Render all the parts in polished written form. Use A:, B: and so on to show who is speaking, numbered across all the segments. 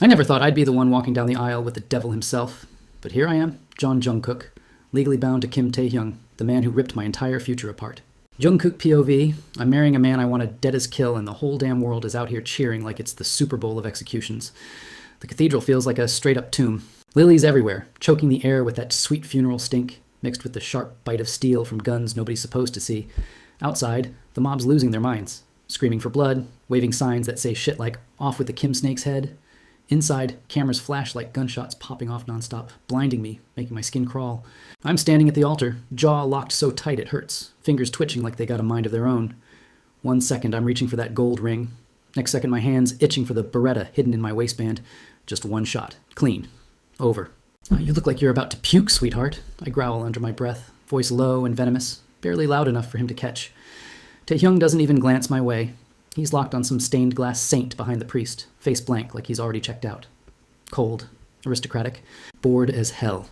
A: I never thought I'd be the one walking down the aisle with the devil himself. But here I am, Jeon Jungkook, legally bound to Kim Taehyung, the man who ripped my entire future apart. Jungkook POV, I'm marrying a man I wanted dead as kill, and the whole damn world is out here cheering like it's the Super Bowl of executions. The cathedral feels like a straight-up tomb. Lilies everywhere, choking the air with that sweet funeral stink, mixed with the sharp bite of steel from guns nobody's supposed to see. Outside, the mob's losing their minds, screaming for blood, waving signs that say shit like, "Off with the Kim Snake's head." Inside, cameras flash like gunshots popping off nonstop, blinding me, making my skin crawl. I'm standing at the altar, jaw locked so tight it hurts, fingers twitching like they got a mind of their own. 1 second, I'm reaching for that gold ring. Next second, my hand's itching for the Beretta hidden in my waistband. Just one shot. Clean. Over. You look like you're about to puke, sweetheart. I growl under my breath, voice low and venomous, barely loud enough for him to catch. Taehyung doesn't even glance my way. He's locked on some stained glass saint behind the priest, face blank like he's already checked out. Cold, aristocratic, bored as hell.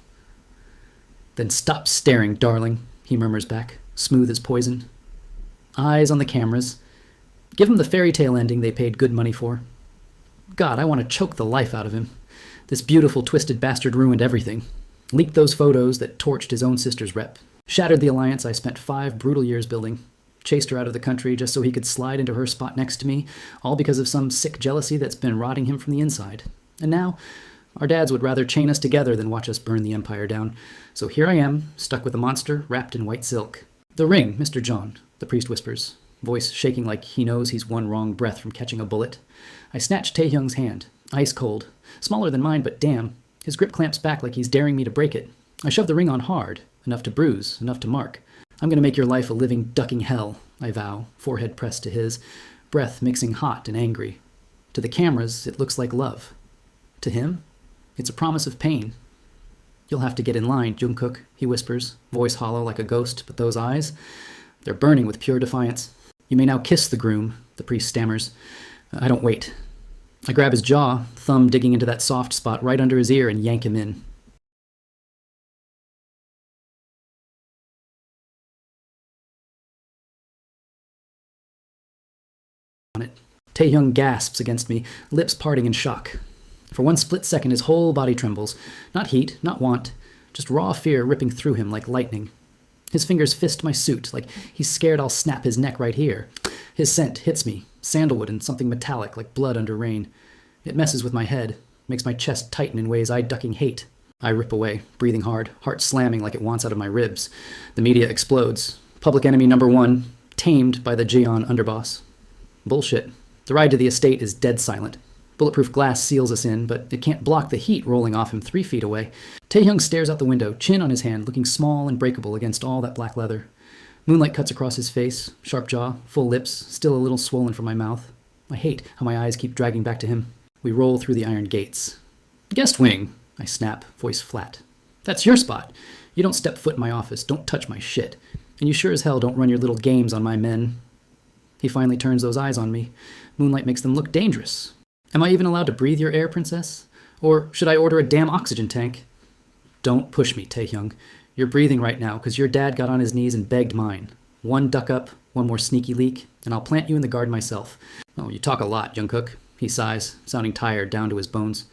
A: "Then stop staring, darling," he murmurs back, smooth as poison. Eyes on the cameras. Give him the fairy tale ending they paid good money for. God, I want to choke the life out of him. This beautiful, twisted bastard ruined everything. Leaked those photos that torched his own sister's rep. Shattered the alliance I spent 5 brutal years building. Chased her out of the country just so he could slide into her spot next to me, all because of some sick jealousy that's been rotting him from the inside. And now, our dads would rather chain us together than watch us burn the empire down. So here I am, stuck with a monster wrapped in white silk. "The ring, Mr. John," the priest whispers, voice shaking like he knows he's one wrong breath from catching a bullet. I snatch Taehyung's hand, ice cold. Smaller than mine, but damn. His grip clamps back like he's daring me to break it. I shove the ring on hard, enough to bruise, enough to mark. "I'm going to make your life a living ducking hell," I vow, forehead pressed to his, breath mixing hot and angry. To the cameras, it looks like love. To him, it's a promise of pain. "You'll have to get in line, Jungkook," he whispers, voice hollow like a ghost, but those eyes, they're burning with pure defiance. "You may now kiss the groom," the priest stammers. I don't wait. I grab his jaw, thumb digging into that soft spot right under his ear, and yank him in. On it. Taehyung gasps against me, lips parting in shock. For one split second, his whole body trembles. Not heat, not want, just raw fear ripping through him like lightning. His fingers fist my suit, like he's scared I'll snap his neck right here. His scent hits me, sandalwood and something metallic like blood under rain. It messes with my head, makes my chest tighten in ways I ducking hate. I rip away, breathing hard, heart slamming like it wants out of my ribs. The media explodes. Public enemy number 1, tamed by the Jeon underboss. Bullshit. The ride to the estate is dead silent. Bulletproof glass seals us in, but it can't block the heat rolling off him 3 feet away. Taehyung stares out the window, chin on his hand, looking small and breakable against all that black leather. Moonlight cuts across his face, sharp jaw, full lips, still a little swollen from my mouth. I hate how my eyes keep dragging back to him. We roll through the iron gates. "Guest wing," I snap, voice flat. "That's your spot. You don't step foot in my office, don't touch my shit. And you sure as hell don't run your little games on my men." He finally turns those eyes on me. Moonlight makes them look dangerous. "Am I even allowed to breathe your air, princess? Or should I order a damn oxygen tank?" "Don't push me, Taehyung. You're breathing right now because your dad got on his knees and begged mine. 1 duck up, 1 more sneaky leak, and I'll plant you in the guard myself." "Oh, you talk a lot, Jungkook," he sighs, sounding tired down to his bones.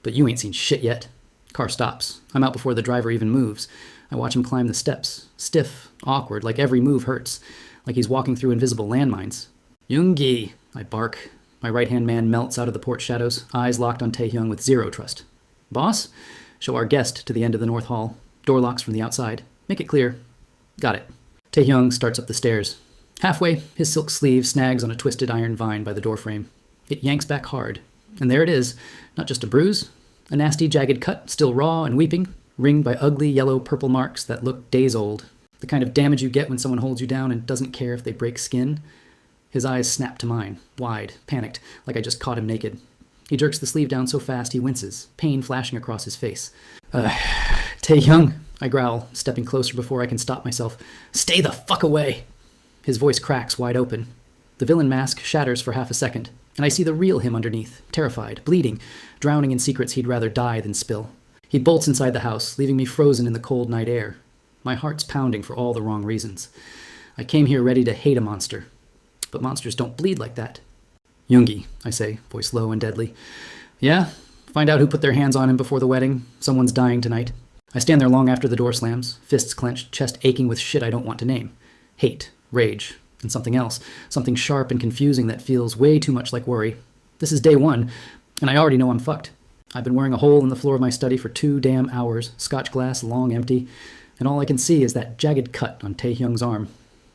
A: "But you ain't seen shit yet." Car stops. I'm out before the driver even moves. I watch him climb the steps, stiff, awkward, like every move hurts, like he's walking through invisible landmines. "Yoongi," I bark. My right-hand man melts out of the porch shadows, eyes locked on Taehyung with zero trust. "Boss? Show our guest to the end of the north hall. Door locks from the outside. Make it clear." "Got it." Taehyung starts up the stairs. Halfway, his silk sleeve snags on a twisted iron vine by the doorframe. It yanks back hard. And there it is. Not just a bruise. A nasty, jagged cut, still raw and weeping, ringed by ugly yellow-purple marks that look days old. The kind of damage you get when someone holds you down and doesn't care if they break skin. His eyes snap to mine, wide, panicked, like I just caught him naked. He jerks the sleeve down so fast he winces, pain flashing across his face. "Taehyung," I growl, stepping closer before I can stop myself. "Stay the fuck away!" His voice cracks wide open. The villain mask shatters for half a second, and I see the real him underneath, terrified, bleeding, drowning in secrets he'd rather die than spill. He bolts inside the house, leaving me frozen in the cold night air. My heart's pounding for all the wrong reasons. I came here ready to hate a monster. But monsters don't bleed like that. "Yoongi," I say, voice low and deadly. "Yeah, Find out who put their hands on him before the wedding. Someone's dying tonight. I stand there long after the door slams, fists clenched, chest aching with shit I don't want to name. Hate, rage, and something else. Something sharp and confusing that feels way too much like worry. This is day one, and I already know I'm fucked. I've been wearing a hole in the floor of my study for 2 damn hours, scotch glass long empty, and all I can see is that jagged cut on Taehyung's arm.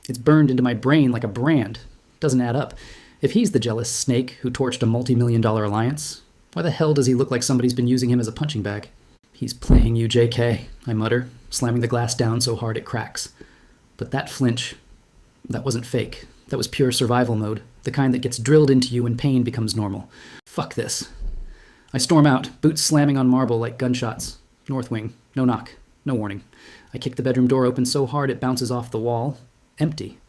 A: It's burned into my brain like a brand. Doesn't add up. If he's the jealous snake who torched a multi-million-dollar alliance, why the hell does he look like somebody's been using him as a punching bag? He's playing you, JK, I mutter, slamming the glass down so hard it cracks. But that flinch, that wasn't fake. That was pure survival mode, the kind that gets drilled into you when pain becomes normal. Fuck this. I storm out, boots slamming on marble like gunshots. North wing, no knock, no warning. I kick the bedroom door open so hard it bounces off the wall. Empty.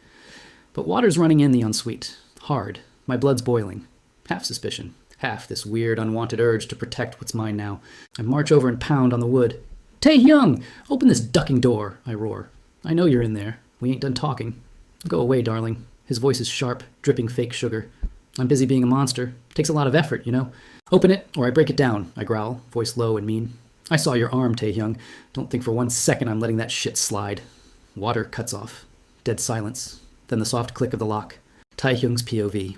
A: But water's running in the ensuite. Hard. My blood's boiling. Half suspicion. Half this weird, unwanted urge to protect what's mine now. I march over and pound on the wood. Taehyung! Open this ducking door, I roar. I know you're in there. We ain't done talking. Go away, darling. His voice is sharp, dripping fake sugar. I'm busy being a monster. Takes a lot of effort, you know. Open it, or I break it down, I growl, voice low and mean. I saw your arm, Taehyung. Don't think for 1 second I'm letting that shit slide. Water cuts off. Dead silence. Then the soft click of the lock. Taehyung's POV.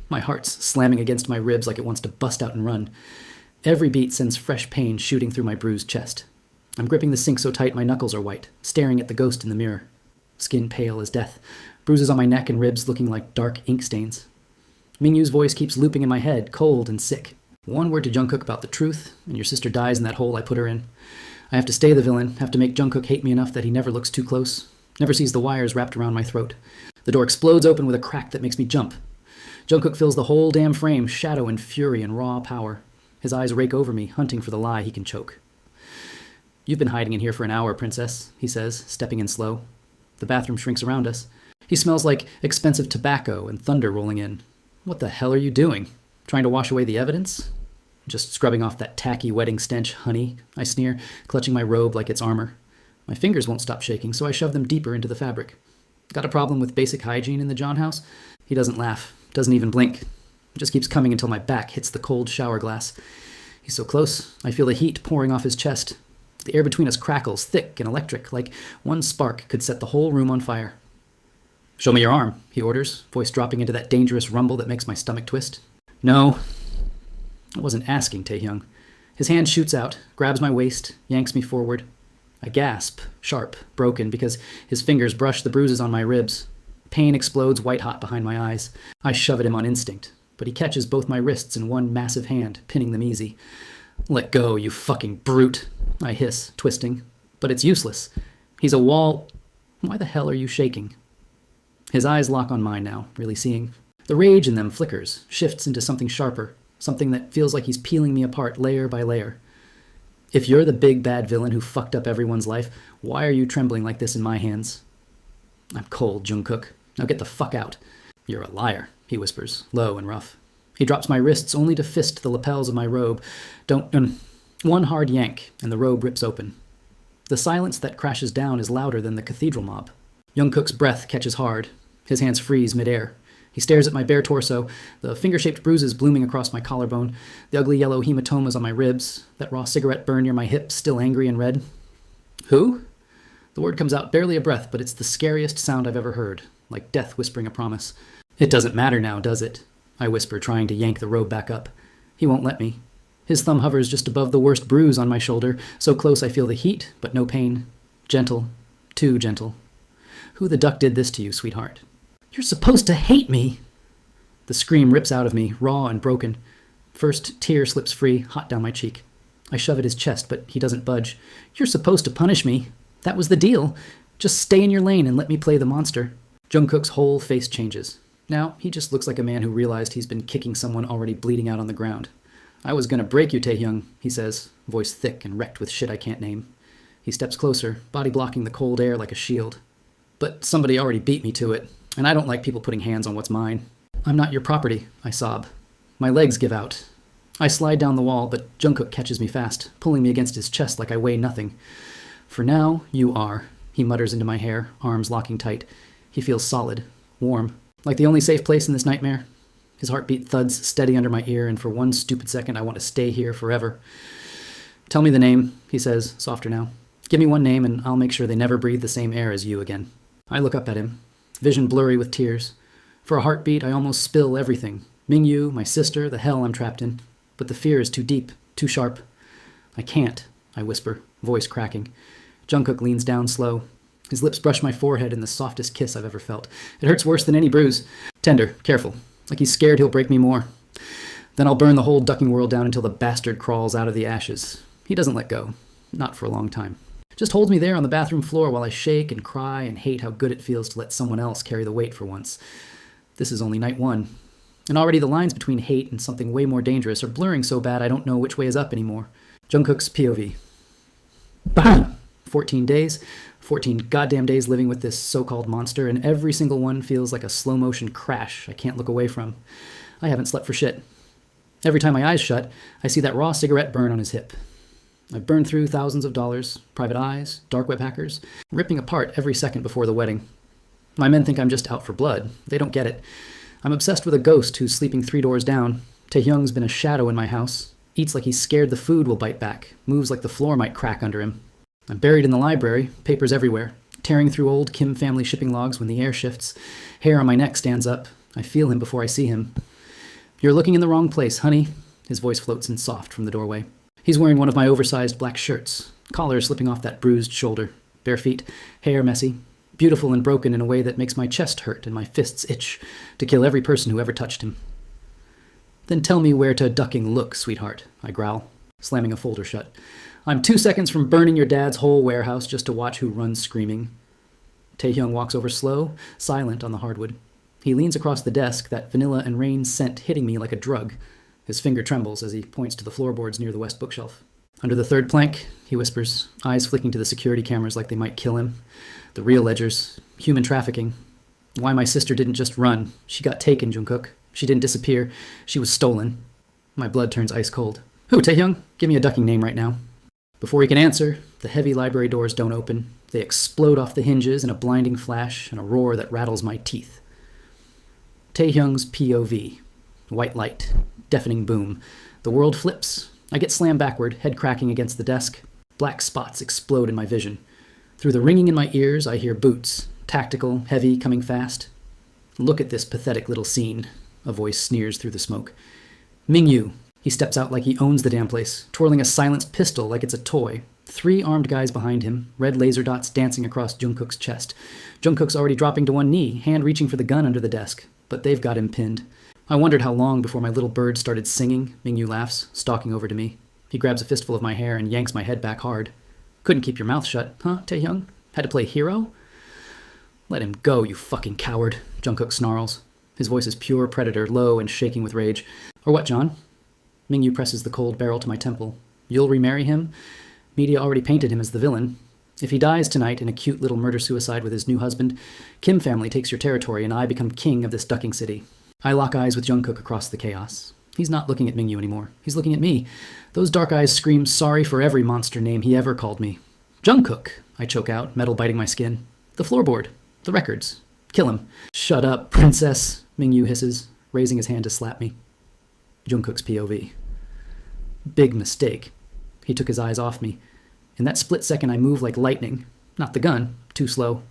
A: My heart's slamming against my ribs like it wants to bust out and run. Every beat sends fresh pain shooting through my bruised chest. I'm gripping the sink so tight my knuckles are white, staring at the ghost in the mirror. Skin pale as death. Bruises on my neck and ribs looking like dark ink stains. Mingyu's voice keeps looping in my head, cold and sick. 1 word to Jungkook about the truth, and your sister dies in that hole I put her in. I have to stay the villain, have to make Jungkook hate me enough that he never looks too close, never sees the wires wrapped around my throat. The door explodes open with a crack that makes me jump. Jungkook fills the whole damn frame, shadow and fury and raw power. His eyes rake over me, hunting for the lie he can choke. You've been hiding in here for an hour, princess, he says, stepping in slow. The bathroom shrinks around us. He smells like expensive tobacco and thunder rolling in. What the hell are you doing? Trying to wash away the evidence? Just scrubbing off that tacky wedding stench, honey, I sneer, clutching my robe like it's armor. My fingers won't stop shaking, so I shove them deeper into the fabric. Got a problem with basic hygiene in the John house? He doesn't laugh, doesn't even blink. It just keeps coming until my back hits the cold shower glass. He's so close, I feel the heat pouring off his chest. The air between us crackles, thick and electric, like one spark could set the whole room on fire. Show me your arm, he orders, voice dropping into that dangerous rumble that makes my stomach twist. No. I wasn't asking, Taehyung. His hand shoots out, grabs my waist, yanks me forward. I gasp, sharp, broken, because his fingers brush the bruises on my ribs. Pain explodes white-hot behind my eyes. I shove at him on instinct, but he catches both my wrists in one massive hand, pinning them easy. Let go, you fucking brute, I hiss, twisting. But it's useless. He's a wall. Why the hell are you shaking? His eyes lock on mine now, really seeing. The rage in them flickers, shifts into something sharper, something that feels like he's peeling me apart layer by layer. If you're the big bad villain who fucked up everyone's life, why are you trembling like this in my hands? I'm cold, Jungkook. Now get the fuck out. You're a liar, he whispers, low and rough. He drops my wrists only to fist the lapels of my robe. One hard yank, and the robe rips open. The silence that crashes down is louder than the cathedral mob. Jungkook's breath catches hard. His hands freeze midair. He stares at my bare torso, the finger-shaped bruises blooming across my collarbone, the ugly yellow hematomas on my ribs, that raw cigarette burn near my hip, still angry and red. Who? The word comes out barely a breath, but it's the scariest sound I've ever heard, like death whispering a promise. It doesn't matter now, does it? I whisper, trying to yank the robe back up. He won't let me. His thumb hovers just above the worst bruise on my shoulder, so close I feel the heat, but no pain. Gentle. Too gentle. Who the duck did this to you, sweetheart? You're supposed to hate me! The scream rips out of me, raw and broken. First tear slips free, hot down my cheek. I shove at his chest, but he doesn't budge. You're supposed to punish me. That was the deal. Just stay in your lane and let me play the monster. Jungkook's whole face changes. Now, he just looks like a man who realized he's been kicking someone already bleeding out on the ground. I was gonna break you, Taehyung, he says, voice thick and wrecked with shit I can't name. He steps closer, body blocking the cold air like a shield. But somebody already beat me to it, and I don't like people putting hands on what's mine. I'm not your property, I sob. My legs give out. I slide down the wall, but Jungkook catches me fast, pulling me against his chest like I weigh nothing. For now, you are, he mutters into my hair, arms locking tight. He feels solid, warm, like the only safe place in this nightmare. His heartbeat thuds steady under my ear, and for one stupid second I want to stay here forever. Tell me the name, he says, softer now. Give me one name and I'll make sure they never breathe the same air as you again. I look up at him, vision blurry with tears. For a heartbeat, I almost spill everything. Mingyu, my sister, the hell I'm trapped in. But the fear is too deep, too sharp. I can't, I whisper, voice cracking. Jungkook leans down slow. His lips brush my forehead in the softest kiss I've ever felt. It hurts worse than any bruise. Tender, careful, like he's scared he'll break me more. Then I'll burn the whole ducking world down until the bastard crawls out of the ashes. He doesn't let go. Not for a long time. Just holds me there on the bathroom floor while I shake and cry and hate how good it feels to let someone else carry the weight for once. This is only night one. And already the lines between hate and something way more dangerous are blurring so bad I don't know which way is up anymore. Jungkook's POV. Bam! 14 days. 14 goddamn days living with this so-called monster, and every single one feels like a slow-motion crash I can't look away from. I haven't slept for shit. Every time my eyes shut, I see that raw cigarette burn on his hip. I've burned through thousands of dollars, private eyes, dark web hackers, ripping apart every second before the wedding. My men think I'm just out for blood. They don't get it. I'm obsessed with a ghost who's sleeping 3 doors down. Taehyung's been a shadow in my house. Eats like he's scared the food will bite back. Moves like the floor might crack under him. I'm buried in the library, papers everywhere. Tearing through old Kim family shipping logs when the air shifts. Hair on my neck stands up. I feel him before I see him. You're looking in the wrong place, honey. His voice floats in soft from the doorway. He's wearing one of my oversized black shirts, collar slipping off that bruised shoulder, bare feet, hair messy, beautiful and broken in a way that makes my chest hurt and my fists itch to kill every person who ever touched him. Then tell me where to ducking look, sweetheart, I growl, slamming a folder shut. I'm 2 seconds from burning your dad's whole warehouse just to watch who runs screaming. Taehyung walks over slow, silent on the hardwood. He leans across the desk, that vanilla and rain scent hitting me like a drug. His finger trembles as he points to the floorboards near the west bookshelf. Under the third plank, he whispers, eyes flicking to the security cameras like they might kill him. The real ledgers. Human trafficking. Why my sister didn't just run. She got taken, Jungkook. She didn't disappear. She was stolen. My blood turns ice cold. Who, Taehyung? Give me a ducking name right now. Before he can answer, the heavy library doors don't open. They explode off the hinges in a blinding flash and a roar that rattles my teeth. Taehyung's POV. White light. Deafening boom. The world flips. I get slammed backward, head cracking against the desk. Black spots explode in my vision. Through the ringing in my ears, I hear boots. Tactical, heavy, coming fast. Look at this pathetic little scene. A voice sneers through the smoke. Mingyu. He steps out like he owns the damn place, twirling a silenced pistol like it's a toy. 3 armed guys behind him, red laser dots dancing across Jungkook's chest. Jungkook's already dropping to one knee, hand reaching for the gun under the desk. But they've got him pinned. I wondered how long before my little bird started singing. Mingyu laughs, stalking over to me. He grabs a fistful of my hair and yanks my head back hard. Couldn't keep your mouth shut, huh, Taehyung? Had to play hero? Let him go, you fucking coward, Jungkook snarls. His voice is pure predator, low and shaking with rage. Or what, John? Mingyu presses the cold barrel to my temple. You'll remarry him? Media already painted him as the villain. If he dies tonight in a cute little murder-suicide with his new husband, Kim family takes your territory and I become king of this ducking city. I lock eyes with Jungkook across the chaos. He's not looking at Mingyu anymore. He's looking at me. Those dark eyes scream sorry for every monster name he ever called me. Jungkook, I choke out, metal biting my skin. The floorboard. The records. Kill him. Shut up, princess, Mingyu hisses, raising his hand to slap me. Jungkook's POV. Big mistake. He took his eyes off me. In that split second I move like lightning. Not the gun. Too slow.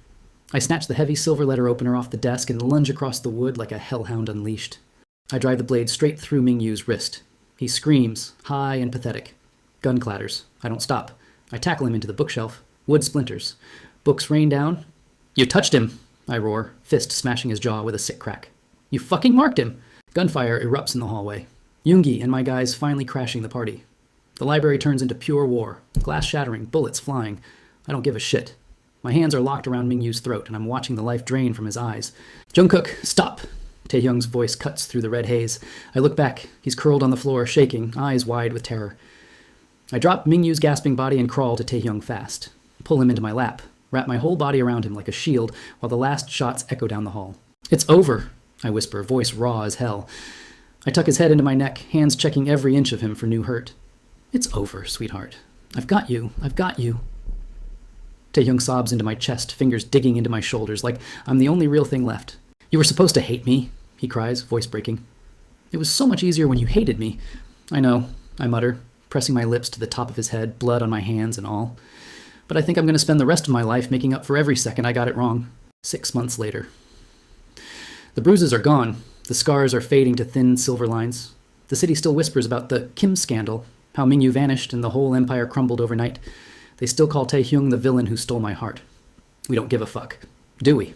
A: I snatch the heavy silver letter opener off the desk and lunge across the wood like a hellhound unleashed. I drive the blade straight through Mingyu's wrist. He screams, high and pathetic. Gun clatters. I don't stop. I tackle him into the bookshelf. Wood splinters. Books rain down. You touched him, I roar, fist smashing his jaw with a sick crack. You fucking marked him. Gunfire erupts in the hallway. Yoongi and my guys finally crashing the party. The library turns into pure war. Glass shattering, bullets flying. I don't give a shit. My hands are locked around Mingyu's throat, and I'm watching the life drain from his eyes. Jungkook, stop! Taehyung's voice cuts through the red haze. I look back. He's curled on the floor, shaking, eyes wide with terror. I drop Mingyu's gasping body and crawl to Taehyung fast. Pull him into my lap. Wrap my whole body around him like a shield, while the last shots echo down the hall. It's over, I whisper, voice raw as hell. I tuck his head into my neck, hands checking every inch of him for new hurt. It's over, sweetheart. I've got you. I've got you. Taehyung sobs into my chest, fingers digging into my shoulders like I'm the only real thing left. You were supposed to hate me, he cries, voice breaking. It was so much easier when you hated me. I know, I mutter, pressing my lips to the top of his head, blood on my hands and all. But I think I'm going to spend the rest of my life making up for every second I got it wrong. 6 months later. The bruises are gone. The scars are fading to thin silver lines. The city still whispers about the Kim scandal, how Mingyu vanished and the whole empire crumbled overnight. They still call Taehyung the villain who stole my heart. We don't give a fuck. Do we?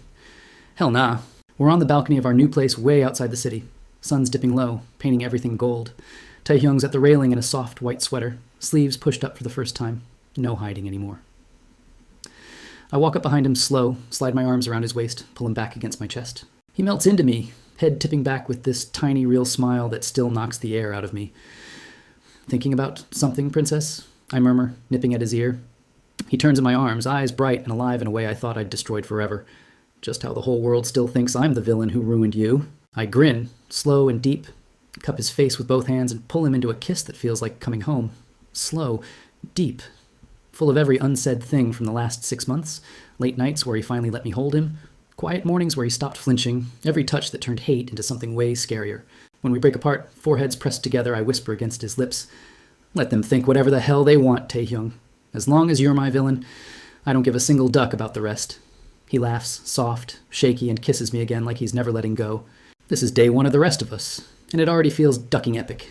A: Hell nah. We're on the balcony of our new place way outside the city. Sun's dipping low, painting everything gold. Taehyung's at the railing in a soft white sweater, sleeves pushed up for the first time. No hiding anymore. I walk up behind him slow, slide my arms around his waist, pull him back against my chest. He melts into me, head tipping back with this tiny real smile that still knocks the air out of me. Thinking about something, princess? I murmur, nipping at his ear. He turns in my arms, eyes bright and alive in a way I thought I'd destroyed forever. Just how the whole world still thinks I'm the villain who ruined you. I grin, slow and deep, cup his face with both hands and pull him into a kiss that feels like coming home. Slow, deep, full of every unsaid thing from the last 6 months, late nights where he finally let me hold him, quiet mornings where he stopped flinching, every touch that turned hate into something way scarier. When we break apart, foreheads pressed together, I whisper against his lips, "Let them think whatever the hell they want, Taehyung. As long as you're my villain, I don't give a single duck about the rest." He laughs, soft, shaky, and kisses me again like he's never letting go. This is day one of the rest of us, and it already feels ducking epic.